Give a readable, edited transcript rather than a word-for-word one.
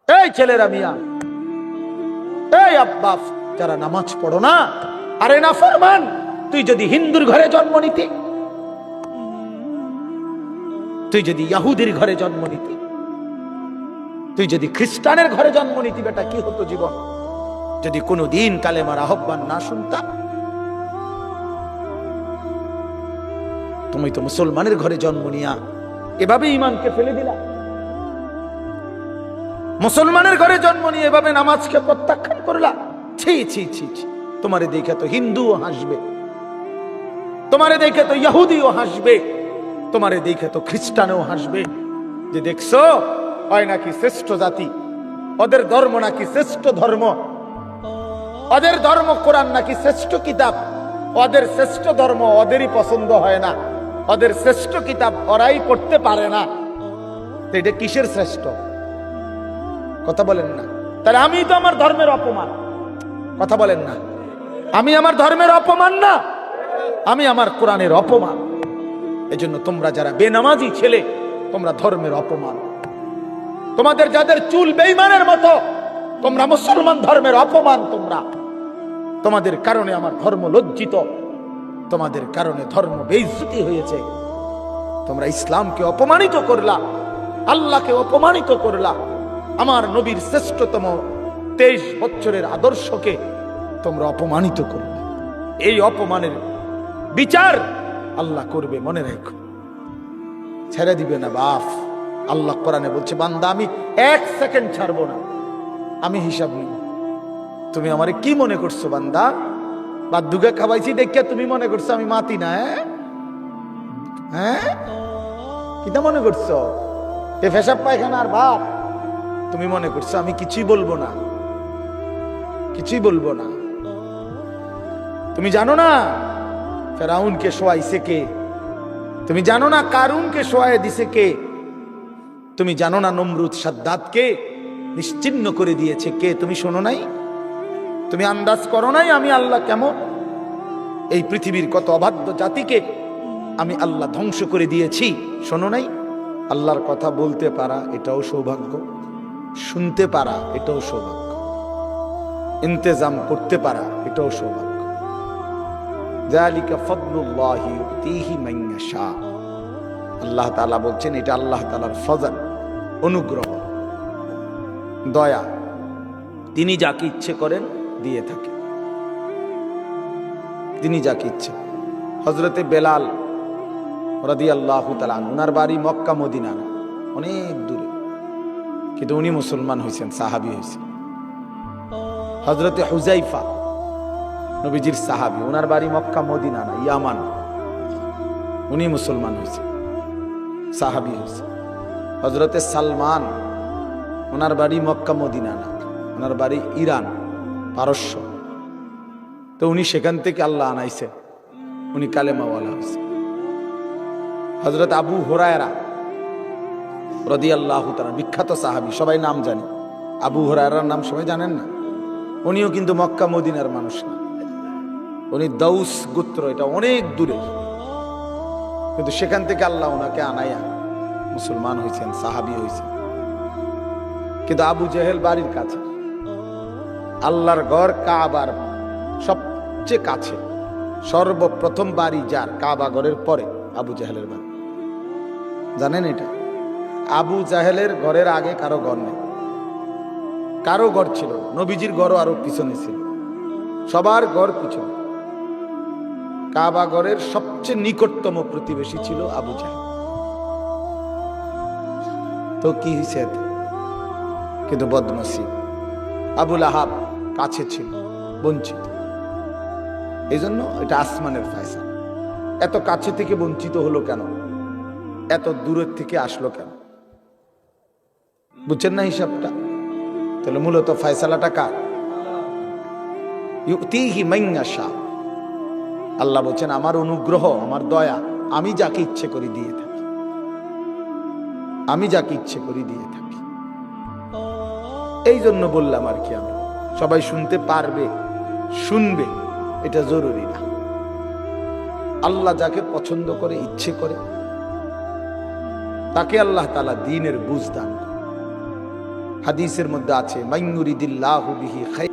এই ছেলেরা মিয়া, এই আব্বা যারা নামাজ পড়ো না, আরে না ফরমান, তুই যদি হিন্দুর ঘরে জন্ম নিতি, তুই যদি ইহুদির ঘরে জন্ম নিতি, তুই যদি খ্রিস্টানের ঘরে জন্ম নিতি, বেটা কি হতো জীবন যদি কোনোদিন কালেমার আহ্বান না শুনতা? তুমি তো মুসলমানের ঘরে জন্ম নিয়া এভাবে ইমানকে ফেলে দিলা। মুসলমানের ঘরে জন্ম নিয়ে এভাবে নামাজকে প্রত্যাখ্যান করলা। ছি ছি ছি ছি, তোমারে দেখে তো হিন্দুও হাসবে, তোমারে দেখে তো ইহুদিও হাসবে, তোমারে দেখে তো খ্রিস্টানও হাসবে, যে দেখছো হয় নাকি শ্রেষ্ঠ জাতি, ওদের ধর্ম নাকি শ্রেষ্ঠ ধর্ম, ওদের ধর্ম কোরআন নাকি শ্রেষ্ঠ কিতাব, ওদের শ্রেষ্ঠ ধর্ম ওদেরই পছন্দ হয় না, ওদের শ্রেষ্ঠ কিতাব ওরাই পড়তে পারে না। তো এটা কিসের শ্রেষ্ঠ? কথা বলেন না। তাহলে আমি তো আমার ধর্মের অপমান। কথা বলেন না, আমি আমার ধর্মের অপমান না, আমি আমার কোরআনের অপমান। এজন্য তোমরা যারা বেনামাজি ছেলে, তোমরা ধর্মের অপমান। তোমাদের যাদের চুল বেঈমানের মতো, তোমরা মুসলমান ধর্মের অপমান। তোমরা, তোমাদের কারণে আমার ধর্ম লজ্জিত, তোমাদের কারণে ধর্ম বেইজ্জতি হয়েছে। তোমরা ইসলামকে অপমানিত করলা, আল্লাহকে অপমানিত করলা, আমার নবীর শ্রেষ্ঠতম 23 বছরের আদর্শকে তোমরা অপমানিত করলে। এই অপমানের বিচার আল্লাহ করবে, মনে রেখো। ছেড়ে দিবে না বাপ। আল্লাহ কোরআনে বলছে, বান্দা আমি 1 সেকেন্ড ছাড়বো না, আমি হিসাব নিব। তুমি আমারে কি মনে করছো বান্দা? বাদুকে খাওয়াইছি দেখিয়া তুমি মনে করছো আমি মাতি না? হ্যাঁ, কিটা মনে করছো? এ পেশাব পায়খানার বাপ তুমি মনে করছো আমি কিছুই বলবো না, কিছুই বলবো না। তুমি জানো না ফেরাউনকে শোয়াইছে কে? তুমি জানো না কারুনকে শোয়াই দিছে কে? তুমি জানো না নমরুদ সাদ্দাতকে নিশ্চিহ্ন করে দিয়েছে কে? তুমি শোনো নাই? তুমি আন্দাজ করো নাই আমি আল্লাহ কেমন? এই পৃথিবীর কত অবাধ্য জাতিকে আমি আল্লাহ ধ্বংস করে দিয়েছি, শোনো নাই? আল্লাহর কথা বলতে পারা এটাও সৌভাগ্য, শুনতে পারা এটাও সৌভাগ্য, ইন্তেজাম করতে পারা এটাও সৌভাগ্য। যালিকা ফাদলুল্লাহি ইউতিহি মান ইয়াশা। আল্লাহ তাআলা বলছেন এটা আল্লাহ তাআলার ফজল, অনুগ্রহ, দয়া। তিনি যাকে ইচ্ছে করেন দিয়ে থাকে, তিনি যাকে ইচ্ছে। হযরতে বেলাল রাদিয়াল্লাহু তাআলা ওনার বাড়ি মক্কা মদিনা না, অনেক দূরে, কিন্তু উনি মুসলমান হয়েছেন, সাহাবী হয়েছেন। হযরতে হুযাইফা নবীজির সাহাবী, ওনার বাড়ি মক্কা মদিনা না, ইয়ামান, উনি মুসলমান হয়েছেন, সাহাবী হয়েছেন। হযরতে সালমান ওনার বাড়ি মক্কা মদিনা না, ওনার বাড়ি ইরান, পারস্য। তো উনি সেখান থেকে আল্লাহ আনাইছেন, উনি কালেমাওয়ালা হয়েছেন। হযরত আবু হুরায়রা রাদিয়াল্লাহু তাআলা বিখ্যাত সাহাবী, সবাই নাম জানে। আবু হুরায়রার নাম সবাই জানেন না? উনিও কিন্তু মক্কা মদিনার মানুষ না, উনি দাউস গোত্র, এটা অনেক দূরে, কিন্তু সেখান থেকে আল্লাহ ওনাকে আনাইয়া মুসলমান হয়েছেন, সাহাবী হয়েছেন। কিন্তু আবু জেহেল বাড়ির কাছে, আল্লাহর ঘর কাবার সবচেয়ে কাছে, সর্বপ্রথম বাড়ি যার কাবা ঘরের পরে আবু জেহেলের বাড়ি। জানেন এটা? আবু জাহেলের ঘরের আগে কারো ঘর নেই, কারো ঘর ছিল না। নবীজির ঘরও আরো পিছনে ছিল, সবার ঘর পিছনে। কাবা ঘরের সবচেয়ে নিকটতম প্রতিবেশী ছিল আবু জাহেল। তো কি হয়েছে? কিন্তু বদনসিব, আবুল আহাব কাছে ছিল, বঞ্চিত। এই জন্য এটা আসমানের ফয়সালা। এত কাছে থেকে বঞ্চিত হলো কেন? এত দূরের থেকে আসলো কেন? বুঝছেন না হিসাবটা? তাহলে মূলত ফয়সালাটা কার? ইউতিহি মান ইয়াশা। আল্লাহ বলছেন আমার অনুগ্রহ, আমার দয়া, আমি যাকে ইচ্ছে করে দিয়ে থাকি, আমি যাকে ইচ্ছে করে দিয়ে থাকি। এই জন্য বললাম আর কি, আমি সবাই শুনতে পারবে, শুনবে এটা জরুরি না। আল্লাহ যাকে পছন্দ করে, ইচ্ছে করে, তাকে আল্লাহ তাআলা দ্বীনের বুঝ দান করে। হাদিসের মধ্যে আছে মাইয়ুরিদিল্লাহু বিহি খায়র